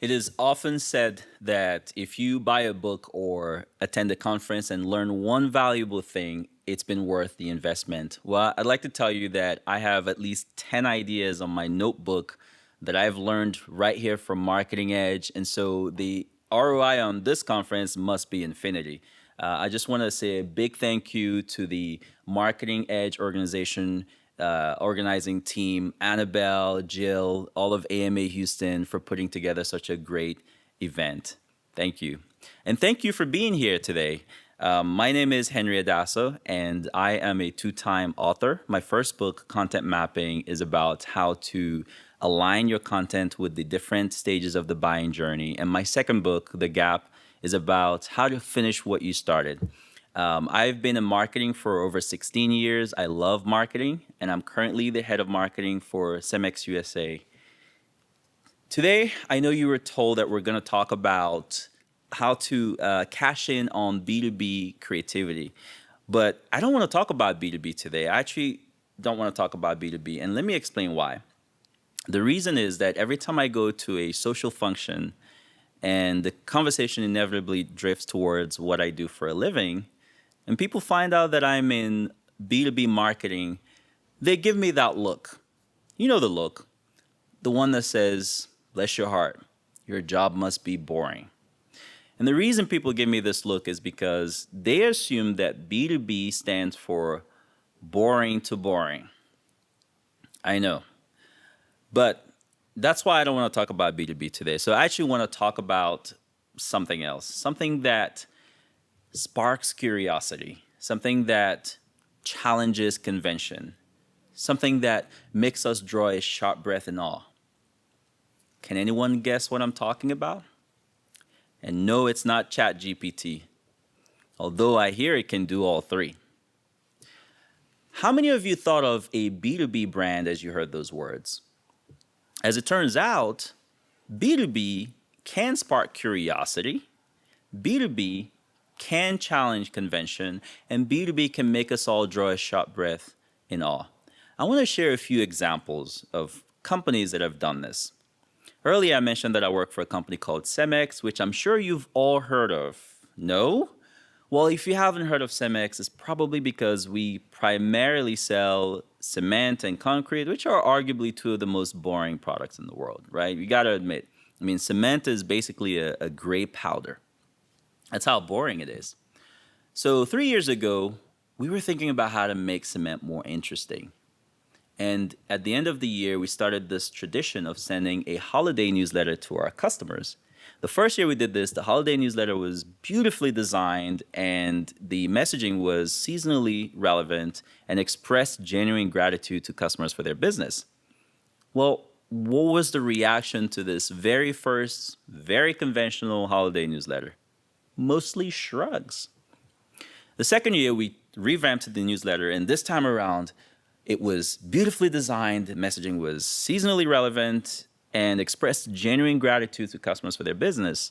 It is often said that if you buy a book or attend a conference and learn one valuable thing, it's been worth the investment. Well, I'd like to tell you that I have at least 10 ideas on my notebook that I've learned right here from Marketing Edge. And so the ROI on this conference must be infinity. I just want to say a big thank you to the Marketing Edge organization, organizing team, Annabelle, Jill, all of AMA Houston for putting together such a great event. Thank you. And thank you for being here today. My name is Henry Adasso, and I am a two-time author. My first book, Content Mapping, is about how to align your content with the different stages of the buying journey. And my second book, The Gap, is about how to finish what you started. I've been in marketing for over 16 years. I love marketing, and I'm currently the head of marketing for Cemex USA. Today, I know you were told that we're going to talk about how to cash in on B2B creativity, but I don't want to talk about B2B today. I actually don't want to talk about B2B, and let me explain why. The reason is that every time I go to a social function and the conversation inevitably drifts towards what I do for a living, and people find out that I'm in B2B marketing, they give me that look. You know the look, the one that says, bless your heart, your job must be boring. And the reason people give me this look is because they assume that B2B stands for boring to boring. I know. But that's why I don't want to talk about B2B today. So I actually want to talk about something else, something that sparks curiosity, something that challenges convention, something that makes us draw a sharp breath in awe. Can anyone guess what I'm talking about? And no, it's not ChatGPT, although I hear it can do all three. How many of you thought of a B2B brand as you heard those words? As it turns out, B2B can spark curiosity, B2B can challenge convention, and B2B can make us all draw a sharp breath in awe. I want to share a few examples of companies that have done this. Earlier, I mentioned that I work for a company called Cemex, which I'm sure you've all heard of. No? Well, if you haven't heard of Cemex, it's probably because we primarily sell cement and concrete, which are arguably two of the most boring products in the world, right? You got to admit. I mean, cement is basically a gray powder. That's how boring it is. So 3 years ago, we were thinking about how to make cement more interesting. And at the end of the year, we started this tradition of sending a holiday newsletter to our customers. The first year we did this, the holiday newsletter was beautifully designed and the messaging was seasonally relevant and expressed genuine gratitude to customers for their business. Well, what was the reaction to this very first, very conventional holiday newsletter? Mostly shrugs. The second year, we revamped the newsletter, and this time around, it was beautifully designed, the messaging was seasonally relevant, and expressed genuine gratitude to customers for their business.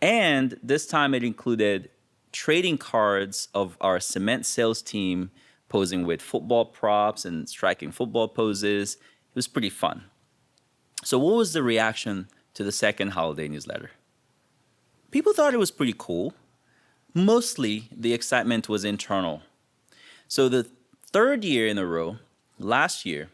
And this time it included trading cards of our cement sales team posing with football props and striking football poses. It was pretty fun. So what was the reaction to the second holiday newsletter? People thought it was pretty cool. Mostly the excitement was internal. So the third year in a row, last year,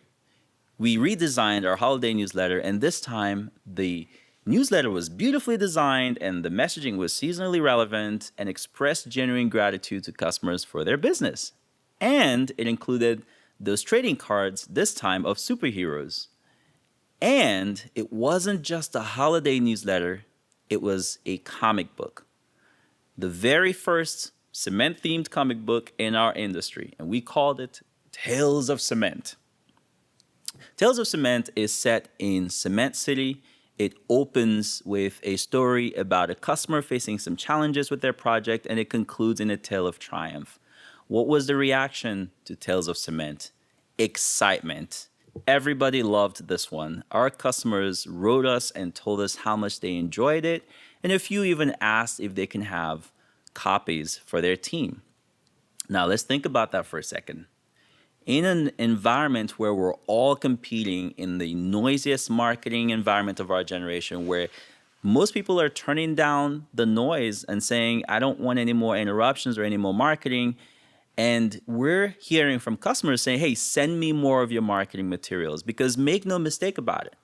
we redesigned our holiday newsletter, and this time the newsletter was beautifully designed and the messaging was seasonally relevant and expressed genuine gratitude to customers for their business. And it included those trading cards, this time of superheroes. And it wasn't just a holiday newsletter, it was a comic book. The very first cement-themed comic book in our industry, and we called it Tales of Cement. Tales of Cement is set in Cement City. It opens with a story about a customer facing some challenges with their project, and it concludes in a tale of triumph. What was the reaction to Tales of Cement? Excitement. Everybody loved this one. Our customers wrote us and told us how much they enjoyed it, and a few even asked if they can have copies for their team. Now, let's think about that for a second. In an environment where we're all competing in the noisiest marketing environment of our generation, where Most people are turning down the noise and saying, I don't want any more interruptions or any more marketing. And we're hearing from customers saying, hey, send me more of your marketing materials, because make no mistake about it.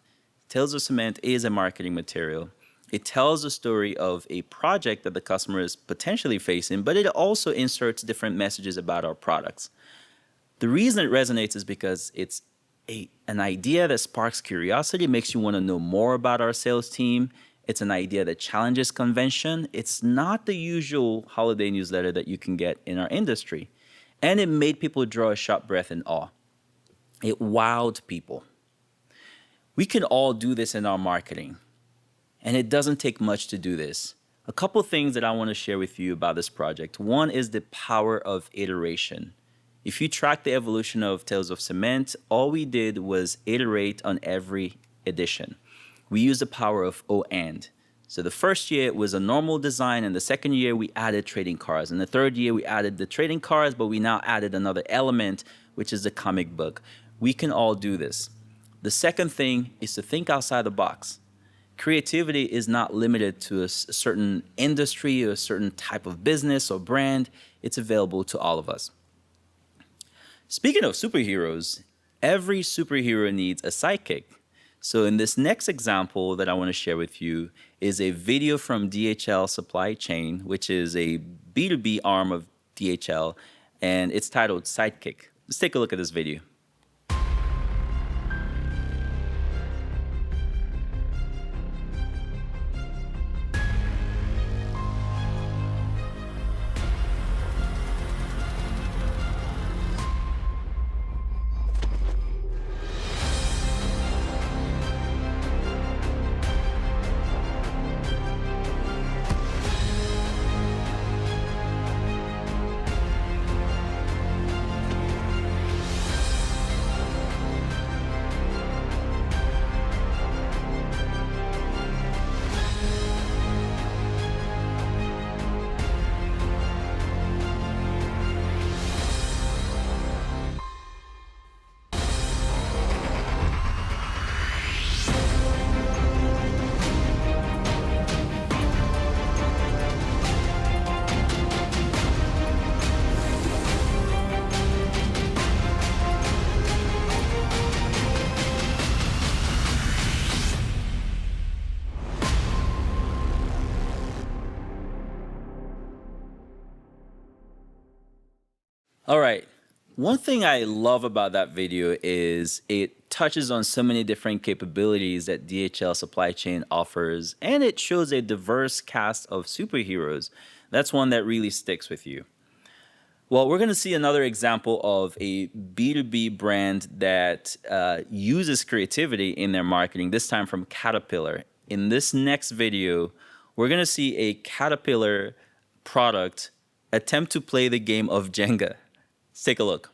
Tales of Cement is a marketing material. It tells the story of a project that the customer is potentially facing, but it also inserts different messages about our products. The reason it resonates is because it's an idea that sparks curiosity, makes you want to know more about our sales team. It's an idea that challenges convention. It's not the usual holiday newsletter that you can get in our industry. And it made people draw a sharp breath in awe. It wowed people. We can all do this in our marketing, and it doesn't take much to do this. A couple things that I want to share with you about this project. One is the power of iteration. If you track the evolution of Tales of Cement, all we did was iterate on every edition. We used the power of O and. So the first year it was a normal design, and the second year we added trading cards. And the third year we added the trading cards, but we now added another element, which is the comic book. We can all do this. The second thing is to think outside the box. Creativity is not limited to a certain industry or a certain type of business or brand. It's available to all of us. Speaking of superheroes, every superhero needs a sidekick. So in this next example that I want to share with you is a video from DHL Supply Chain, which is a B2B arm of DHL, and it's titled Sidekick. Let's take a look at this video. All right. One thing I love about that video is it touches on so many different capabilities that DHL Supply Chain offers, and it shows a diverse cast of superheroes. That's one that really sticks with you. Well, we're going to see another example of a B2B brand that uses creativity in their marketing, this time from Caterpillar. In this next video, we're going to see a Caterpillar product attempt to play the game of Jenga. Let's take a look.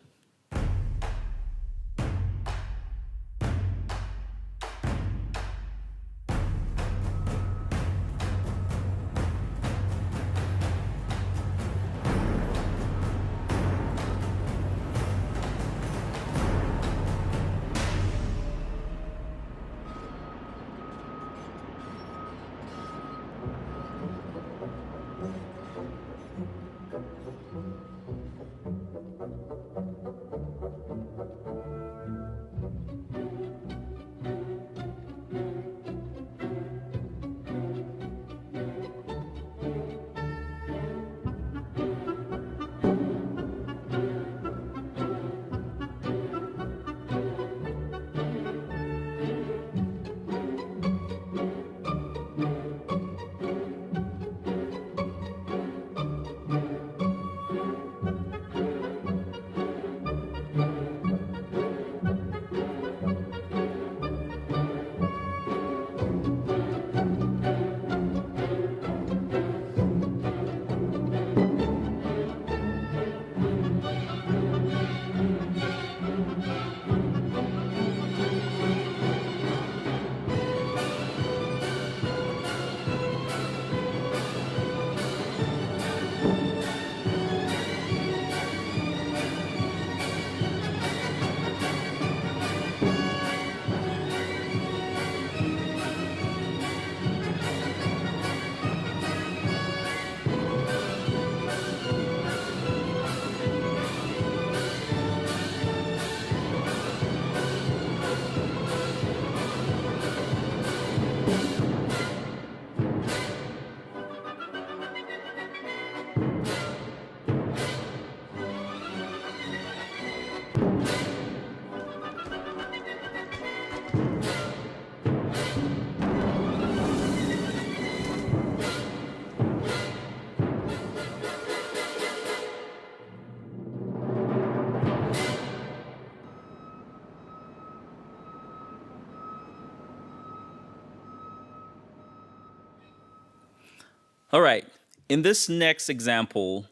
All right. In this next example,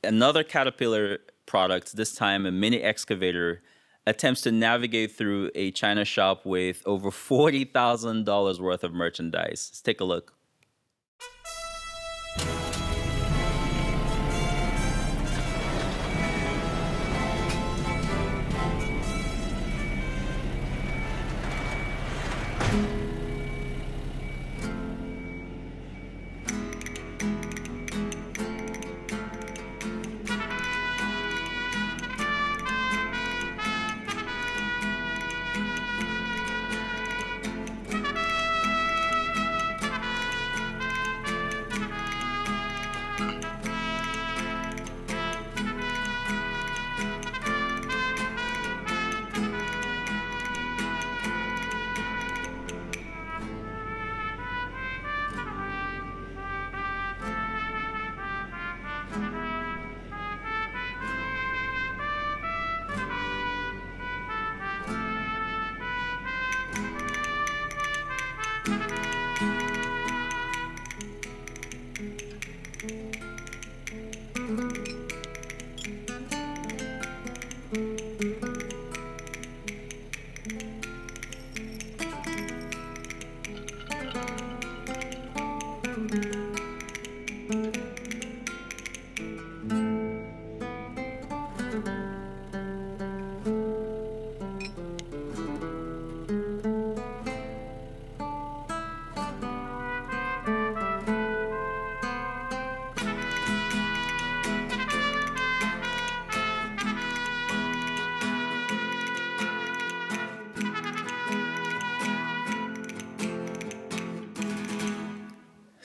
another Caterpillar product, this time a mini excavator, attempts to navigate through a China shop with over $40,000 worth of merchandise. Let's take a look.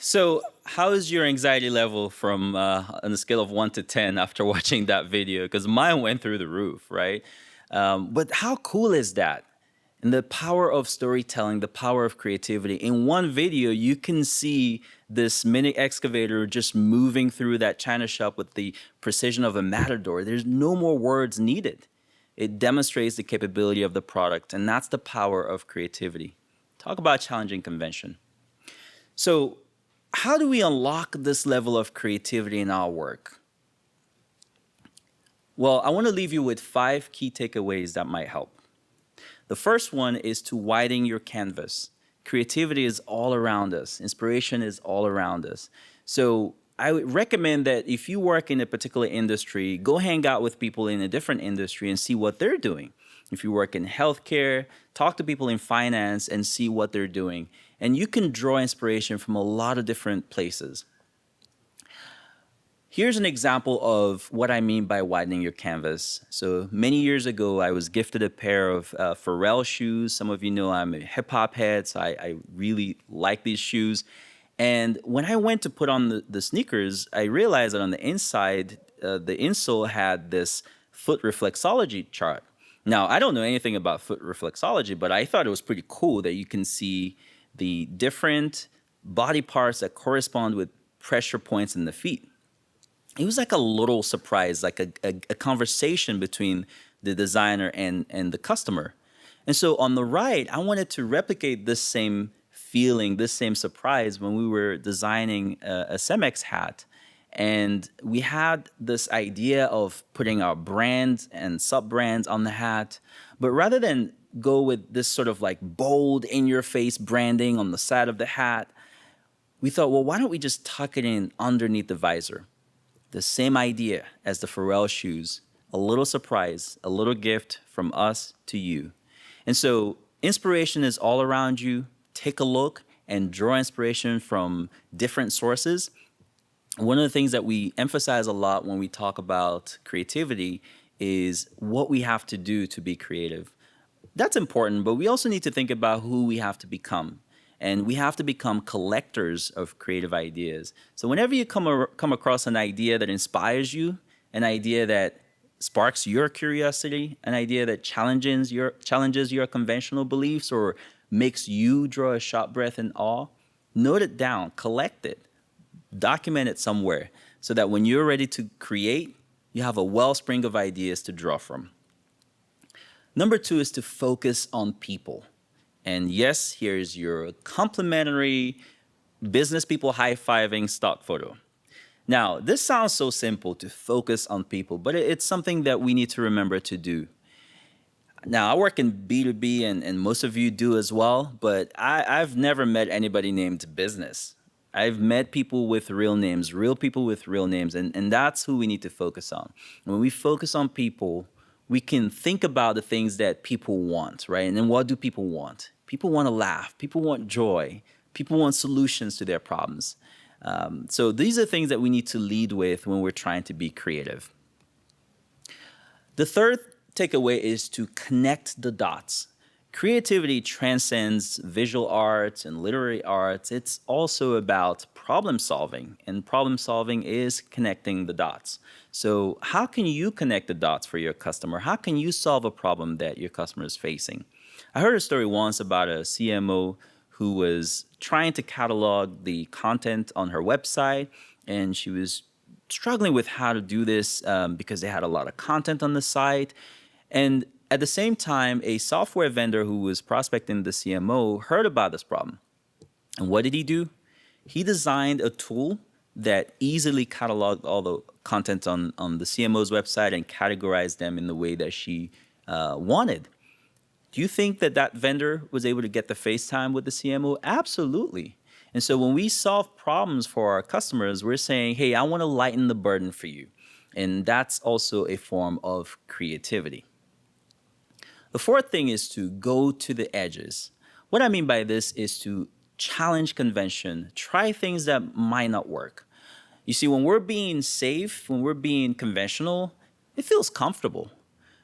So, how is your anxiety level from on a scale of 1 to 10 after watching that video? Because mine went through the roof, right? But how cool is that? And the power of storytelling, the power of creativity. In one video, you can see this mini excavator just moving through that china shop with the precision of a matador. There's no more words needed. It demonstrates the capability of the product, and that's the power of creativity. Talk about challenging convention. So, how do we unlock this level of creativity in our work? Well, I want to leave you with 5 key takeaways that might help. The first one is to widen your canvas. Creativity is all around us. Inspiration is all around us. So I would recommend that if you work in a particular industry, go hang out with people in a different industry and see what they're doing. If you work in healthcare, talk to people in finance and see what they're doing. And you can draw inspiration from a lot of different places. Here's an example of what I mean by widening your canvas. So many years ago, I was gifted a pair of Pharrell shoes. Some of you know I'm a hip hop head, so I really like these shoes. And when I went to put on the sneakers, I realized that on the inside, the insole had this foot reflexology chart. Now, I don't know anything about foot reflexology, but I thought it was pretty cool that you can see the different body parts that correspond with pressure points in the feet. It was like a little surprise, like a conversation between the designer and the customer. And so on the right, I wanted to replicate this same feeling, this same surprise when we were designing a Cemex hat. And we had this idea of putting our brands and sub-brands on the hat. But rather than go with this sort of like bold, in-your-face branding on the side of the hat, we thought, well, why don't we just tuck it in underneath the visor? The same idea as the Pharrell shoes, a little surprise, a little gift from us to you. And so inspiration is all around you. Take a look and draw inspiration from different sources. One of the things that we emphasize a lot when we talk about creativity is what we have to do to be creative. That's important, but we also need to think about who we have to become. And we have to become collectors of creative ideas. So whenever you come across an idea that inspires you, an idea that sparks your curiosity, an idea that challenges your conventional beliefs or makes you draw a sharp breath in awe, note it down, collect it, document it somewhere so that when you're ready to create, you have a wellspring of ideas to draw from. Number 2 is to focus on people. And yes, here's your complimentary business people high-fiving stock photo. Now, this sounds so simple to focus on people, but it's something that we need to remember to do. Now, I work in B2B, and most of you do as well, but I've never met anybody named business. I've met people with real names, real people with real names, and that's who we need to focus on. When we focus on people, we can think about the things that people want, right? And then what do people want? People want to laugh. People want joy. People want solutions to their problems. So these are things that we need to lead with when we're trying to be creative. The third takeaway is to connect the dots. Creativity transcends visual arts and literary arts. It's also about problem solving, and problem solving is connecting the dots. So how can you connect the dots for your customer? How can you solve a problem that your customer is facing? I heard a story once about a CMO who was trying to catalog the content on her website, and she was struggling with how to do this because they had a lot of content on the site. And at the same time, a software vendor who was prospecting the CMO heard about this problem. And what did he do? He designed a tool that easily cataloged all the content on the CMO's website and categorized them in the way that she wanted. Do you think that that vendor was able to get the face time with the CMO? Absolutely. And so when we solve problems for our customers, we're saying, hey, I want to lighten the burden for you. And that's also a form of creativity. The fourth thing is to go to the edges. What I mean by this is to challenge convention, try things that might not work. You see, when we're being safe, when we're being conventional, it feels comfortable.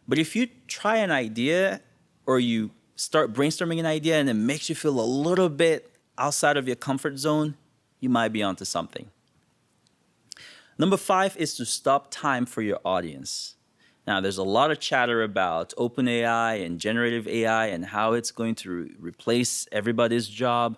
But if you try an idea or you start brainstorming an idea and it makes you feel a little bit outside of your comfort zone, you might be onto something. Number 5 is to stop time for your audience. Now, there's a lot of chatter about OpenAI and generative AI and how it's going to replace everybody's job.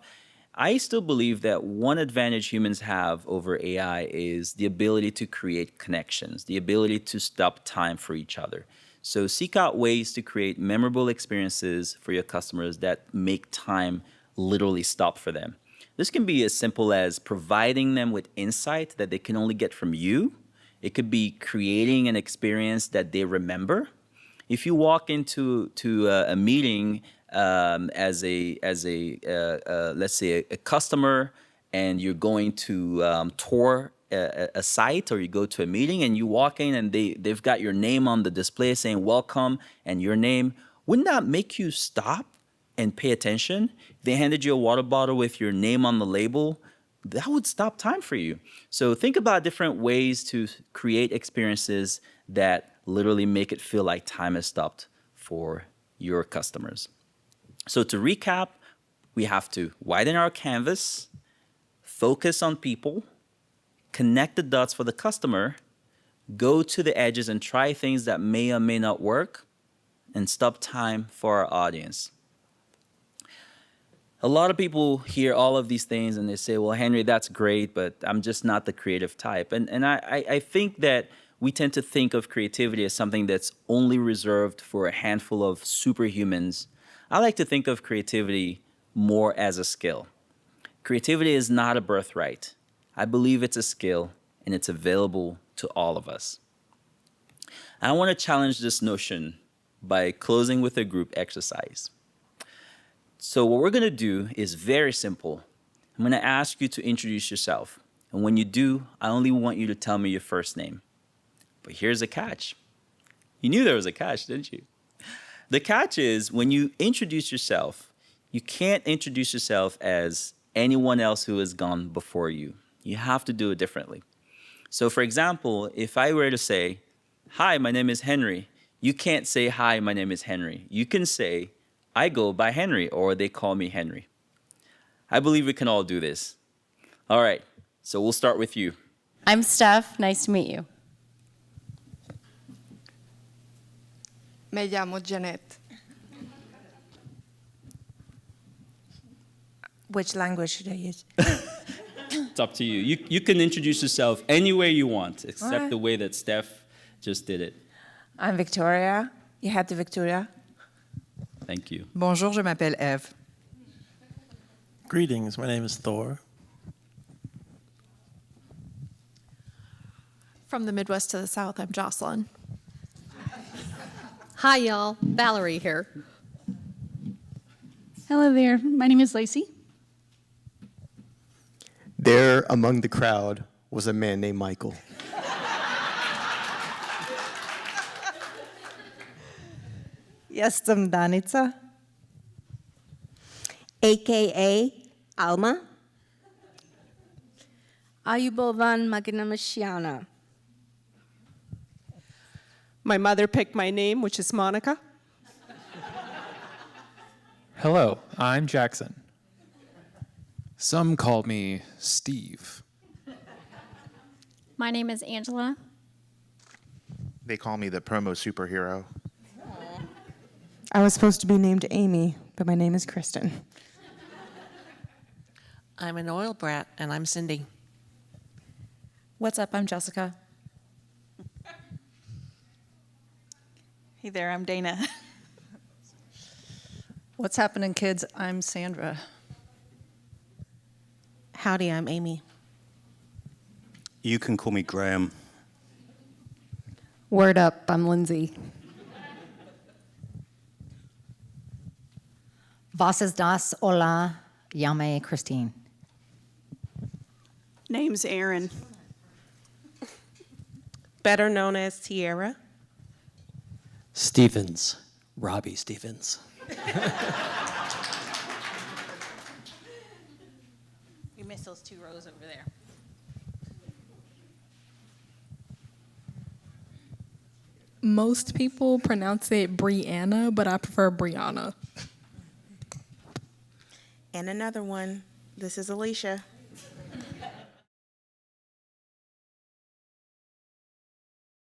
I still believe that one advantage humans have over AI is the ability to create connections, the ability to stop time for each other. So seek out ways to create memorable experiences for your customers that make time literally stop for them. This can be as simple as providing them with insight that they can only get from you. It could be creating an experience that they remember. If you walk into a meeting as let's say a customer, and you're going to tour a site, or you go to a meeting and you walk in and they've got your name on the display saying welcome and your name, wouldn't that make you stop and pay attention? If they handed you a water bottle with your name on the label, that would stop time for you. So think about different ways to create experiences that literally make it feel like time has stopped for your customers. So to recap, we have to widen our canvas, focus on people, connect the dots for the customer, go to the edges and try things that may or may not work, and stop time for our audience. A lot of people hear all of these things and they say, well, Henry, that's great, but I'm just not the creative type. And I think that we tend to think of creativity as something that's only reserved for a handful of superhumans. I like to think of creativity more as a skill. Creativity is not a birthright. I believe it's a skill, and it's available to all of us. I want to challenge this notion by closing with a group exercise. So what we're going to do is very simple. I'm going to ask you to introduce yourself. And when you do, I only want you to tell me your first name. But here's a catch. You knew there was a catch, didn't you? The catch is when you introduce yourself, you can't introduce yourself as anyone else who has gone before you. You have to do it differently. So for example, if I were to say, hi, my name is Henry, you can't say, hi, my name is Henry. You can say, I go by Henry, or they call me Henry. I believe we can all do this. All right, so we'll start with you. I'm Steph. Nice to meet you. Me llamo Janet. Which language should I use? It's up to you. You can introduce yourself any way you want, except the way that Steph just did it. I'm Victoria. You had the Victoria. Thank you. Bonjour, je m'appelle Eve. Greetings, my name is Thor. From the Midwest to the South, I'm Jocelyn. Hi, y'all. Valerie here. Hello there. My name is Lacey. There among the crowd was a man named Michael. Jestem Danica, aka Alma. Ayubovan Magnamashana. My mother picked my name, which is Monica. Hello, I'm Jackson. Some call me Steve. My name is Angela. They call me the promo superhero. I was supposed to be named Amy, but my name is Kristen. I'm an oil brat, and I'm Cindy. What's up? I'm Jessica. Hey there, I'm Dana. What's happening, kids? I'm Sandra. Howdy, I'm Amy. You can call me Graham. Word up, I'm Lindsay. Voces das, hola, llame Christine. Name's Aaron. Better known as Tierra. Stevens, Robbie Stevens. We missed those 2 rows over there. Most people pronounce it Brianna, but I prefer Brianna. And another one. This is Alicia.